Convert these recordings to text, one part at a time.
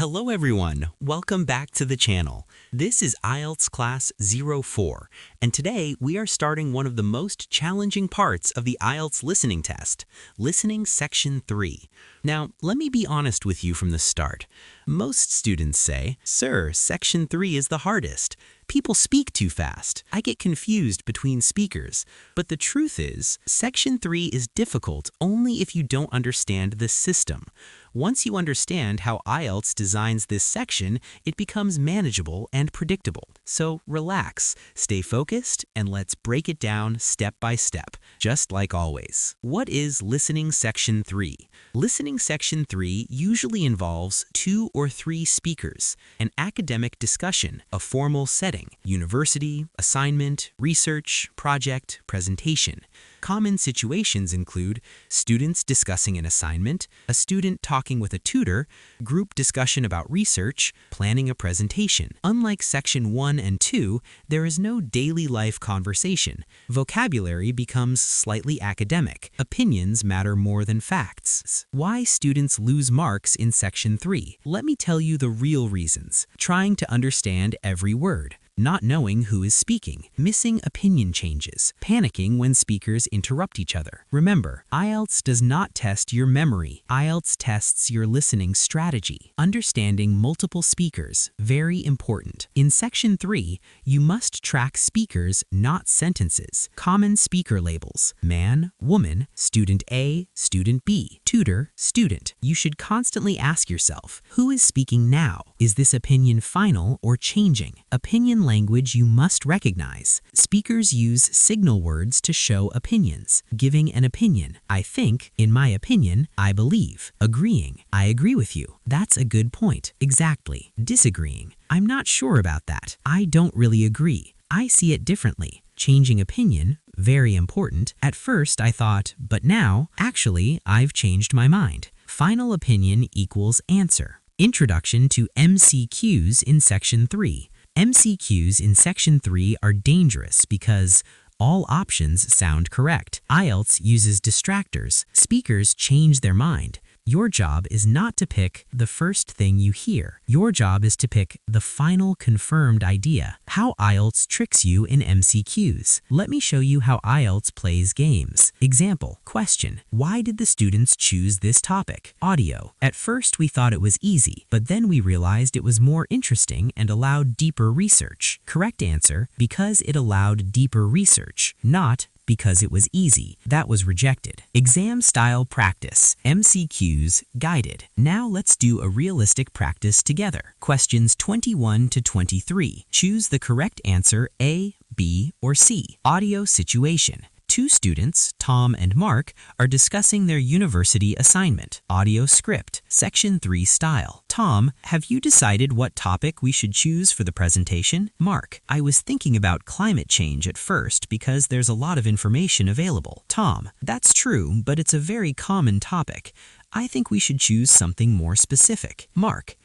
Hello everyone, welcome back to the channel. This is IELTS Class 04, and today we are starting one of the most challenging parts of the IELTS listening test, Listening Section 3. Now, let me be honest with you from the start. Most students say, "Sir, Section 3 is the hardest. People speak too fast. I get confused between speakers." But the truth is, Section 3 is difficult only if you don't understand the system. Once you understand how IELTS designs this section, it becomes manageable and predictable. So relax, stay focused, and let's break it down step by step, just like always. What is Listening Section 3? Listening Section 3 usually involves 2 or 3 speakers, an academic discussion, a formal setting, university, assignment, research, project, presentation. Common situations include students discussing an assignment, a student talking with a tutor, group discussion about research, planning a presentation. Unlike Section 1 and 2, there is no daily life conversation. Vocabulary becomes slightly academic. Opinions matter more than facts. Why students lose marks in Section 3? Let me tell you the real reasons. Trying to understand every word. Not knowing who is speaking, missing opinion changes, panicking when speakers interrupt each other. Remember, IELTS does not test your memory. IELTS tests your listening strategy. Understanding multiple speakers, very important. In Section 3, you must track speakers, not sentences. Common speaker labels: man, woman, student A, student B, tutor, student. You should constantly ask yourself, who is speaking now? Is this opinion final or changing? Opinion language you must recognize. Speakers use signal words to show opinions. Giving an opinion: I think, in my opinion, I believe. Agreeing: I agree with you. That's a good point. Exactly. Disagreeing: I'm not sure about that. I don't really agree. I see it differently. Changing opinion: very important. At first I thought, but now, actually, I've changed my mind. Final opinion equals answer. Introduction to MCQs in Section 3. MCQs in Section 3 are dangerous because all options sound correct. IELTS uses distractors. Speakers change their mind. Your job is not to pick the first thing you hear. Your job is to pick the final confirmed idea. How IELTS tricks you in MCQs. Let me show you how IELTS plays games. Example: question: why did the students choose this topic? Audio: at first we thought it was easy, but then we realized it was more interesting and allowed deeper research. Correct answer: because it allowed deeper research, not because it was easy. That was rejected. Exam style practice. MCQs guided. Now let's do a realistic practice together. Questions 21 to 23. Choose the correct answer: A, B, or C. Audio situation. 2 students, Tom and Mark, are discussing their university assignment. Audio script. Section 3 style. Tom, have you decided what topic we should choose for the presentation? Mark: I was thinking about climate change at first because there's a lot of information available. Tom: that's true, but it's a very common topic. I think we should choose something more specific. Mark: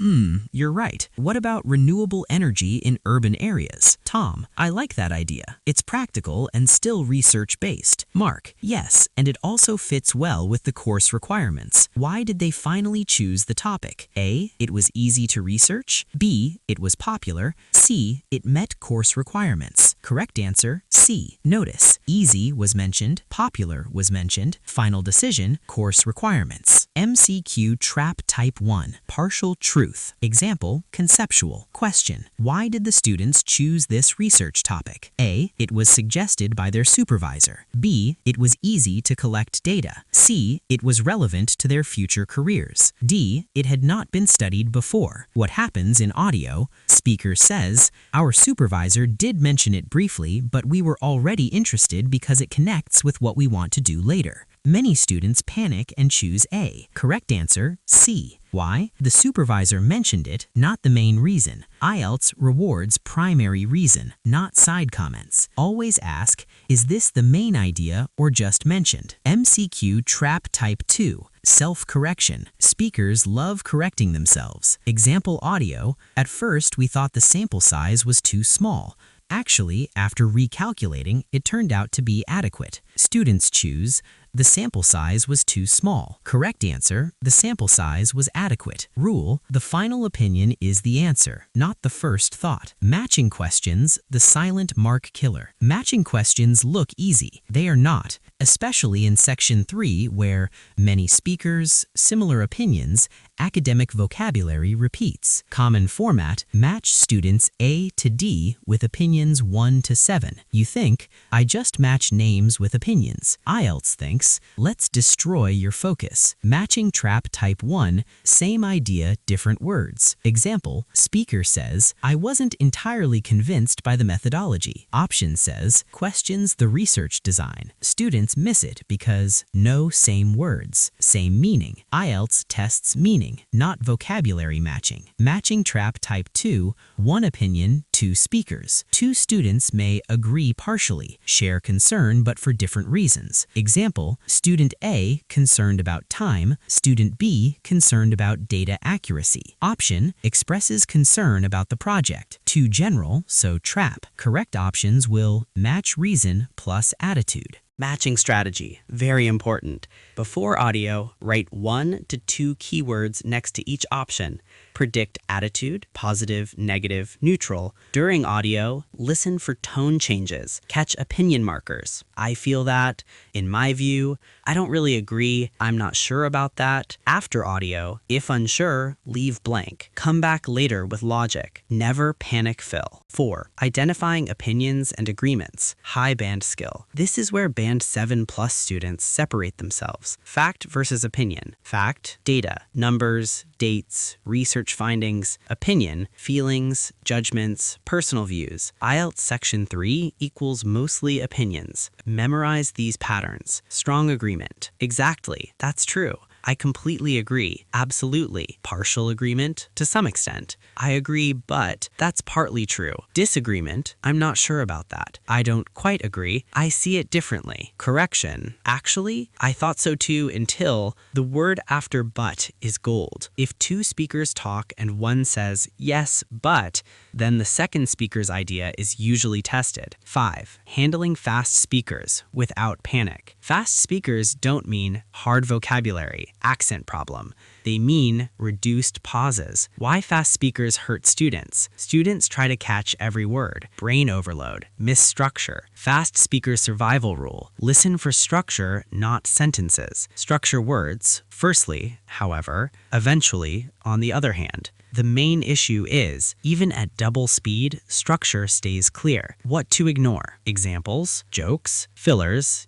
you're right. What about renewable energy in urban areas? Tom: I like that idea. It's practical and still research-based. Mark: yes, and it also fits well with the course requirements. Why did they finally choose the topic? A, it was easy to research. B, it was popular. C, it met course requirements. Correct answer: C. Notice, easy was mentioned, popular was mentioned, final decision, course requirements. MCQ Trap Type 1. Partial truth. Example: conceptual. Question: why did the students choose this research topic? A, it was suggested by their supervisor. B, it was easy to collect data. C, it was relevant to their future careers. D, it had not been studied before. What happens in audio? Speaker says, our supervisor did mention it briefly, but we were already interested because it connects with what we want to do later. Many students panic and choose A. Correct answer: C. Why? The supervisor mentioned it, not the main reason. IELTS rewards primary reason, not side comments. Always ask, is this the main idea or just mentioned? MCQ Trap Type 2. Self-correction. Speakers love correcting themselves. Example audio: at first we thought the sample size was too small. Actually, after recalculating, it turned out to be adequate. Students choose, the sample size was too small. Correct answer, the sample size was adequate. Rule, the final opinion is the answer, not the first thought. Matching questions, the silent mark killer. Matching questions look easy. They are not, especially in Section 3 where many speakers, similar opinions, academic vocabulary repeats. Common format, match students A to D with opinions 1 to 7. You think, I just match names with opinions. IELTS thinks, let's destroy your focus. Matching trap type 1, same idea, different words. Example, speaker says, I wasn't entirely convinced by the methodology. Option says, questions the research design. Students miss it because no same words, same meaning. IELTS tests meaning, not vocabulary matching. Matching trap type 2, one opinion, two speakers. Two students may agree partially, share concern but for different reasons. Example, student A concerned about time, student B concerned about data accuracy. Option expresses concern about the project. Too general, so trap. Correct options will match reason plus attitude. Matching strategy, very important. Before audio, write 1 to 2 keywords next to each option. Predict attitude, positive, negative, neutral. During audio, listen for tone changes. Catch opinion markers. I feel that. In my view. I don't really agree. I'm not sure about that. After audio, if unsure, leave blank. Come back later with logic. Never panic fill. 4. Identifying opinions and agreements. High band skill. This is where Band 7 plus students separate themselves. Fact versus opinion. Fact, data, numbers, dates, research findings. Opinion, feelings, judgments, personal views. IELTS Section 3 equals mostly opinions. Memorize these patterns. Strong agreement. Exactly, that's true. I completely agree. Absolutely. Partial agreement? To some extent. I agree, but that's partly true. Disagreement? I'm not sure about that. I don't quite agree. I see it differently. Correction? Actually, I thought so too until the word after but is gold. If two speakers talk and one says, yes, but, then the second speaker's idea is usually tested. 5. Handling fast speakers without panic. Fast speakers don't mean hard vocabulary, accent problem. They mean reduced pauses. Why fast speakers hurt students? Students try to catch every word. Brain overload. Misstructure. Fast speaker survival rule. Listen for structure, not sentences. Structure words. Firstly, however, eventually, on the other hand. The main issue is, even at double speed, structure stays clear. What to ignore? Examples, jokes, fillers,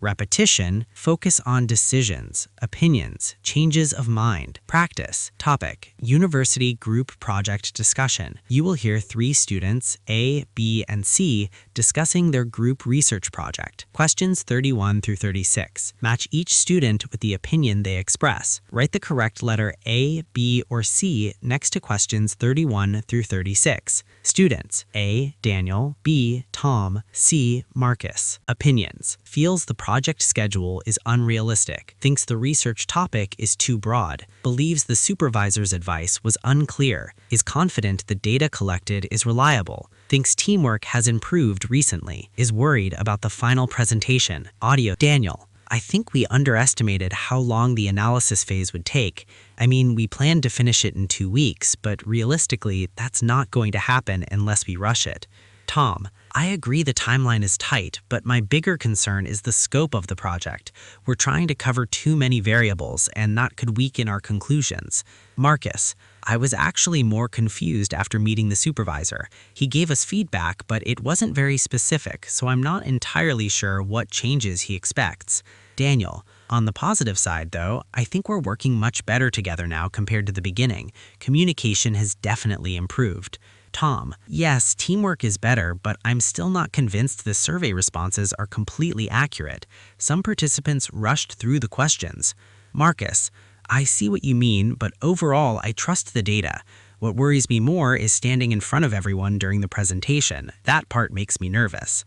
repetition, focus on decisions, opinions, changes of mind. Practice. Topic, university group project discussion. You will hear 3 students, A, B, and C, discussing their group research project. Questions 31 through 36. Match each student with the opinion they express. Write the correct letter A, B, or C next to questions 31 through 36. Students, A, Daniel, B, Tom, C, Marcus. Opinions. Feels the project schedule is unrealistic. Thinks the research topic is too broad. Believes the supervisor's advice was unclear. Is confident the data collected is reliable. Thinks teamwork has improved recently. Is worried about the final presentation. Audio. Daniel, I think we underestimated how long the analysis phase would take. We planned to finish it in 2 weeks, but realistically, that's not going to happen unless we rush it. Tom, I agree the timeline is tight, but my bigger concern is the scope of the project. We're trying to cover too many variables, and that could weaken our conclusions. Marcus, I was actually more confused after meeting the supervisor. He gave us feedback, but it wasn't very specific, so I'm not entirely sure what changes he expects. Daniel, on the positive side, though, I think we're working much better together now compared to the beginning. Communication has definitely improved. Tom, yes, teamwork is better, but I'm still not convinced the survey responses are completely accurate. Some participants rushed through the questions. Marcus, I see what you mean, but overall, I trust the data. What worries me more is standing in front of everyone during the presentation. That part makes me nervous.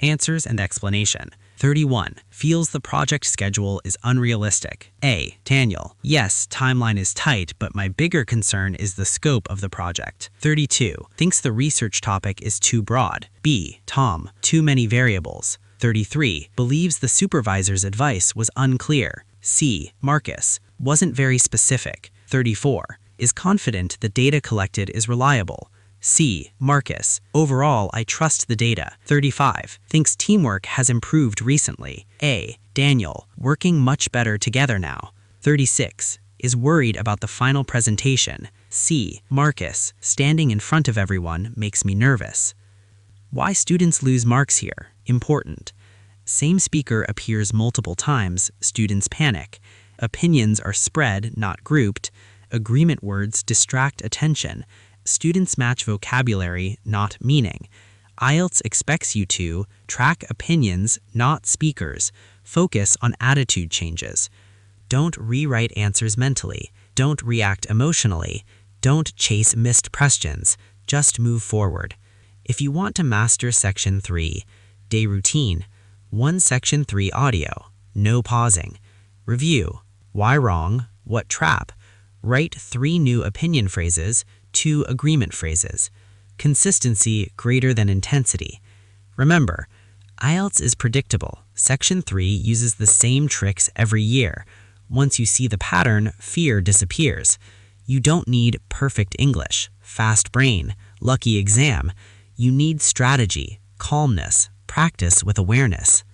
Answers and explanation. 31. Feels the project schedule is unrealistic. A. Daniel. Yes, timeline is tight, but my bigger concern is the scope of the project. 32. Thinks the research topic is too broad. B. Tom. Too many variables. 33. Believes the supervisor's advice was unclear. C. Marcus. Wasn't very specific. 34. Is confident the data collected is reliable. C. Marcus. Overall, I trust the data. 35. Thinks teamwork has improved recently. A. Daniel. Working much better together now. 36. Is worried about the final presentation. C. Marcus. Standing in front of everyone makes me nervous. Why students lose marks here? Important. Same speaker appears multiple times, students panic. Opinions are spread, not grouped. Agreement words distract attention. Students match vocabulary, not meaning. IELTS expects you to track opinions, not speakers. Focus on attitude changes. Don't rewrite answers mentally. Don't react emotionally. Don't chase missed questions. Just move forward. If you want to master Section 3, day routine, 1 Section 3 audio, no pausing. Review, why wrong, what trap. Write 3 new opinion phrases, 2 agreement phrases. Consistency greater than intensity. Remember, IELTS is predictable. Section 3 uses the same tricks every year. Once you see the pattern, fear disappears. You don't need perfect English, fast brain, lucky exam. You need strategy, calmness, practice with awareness.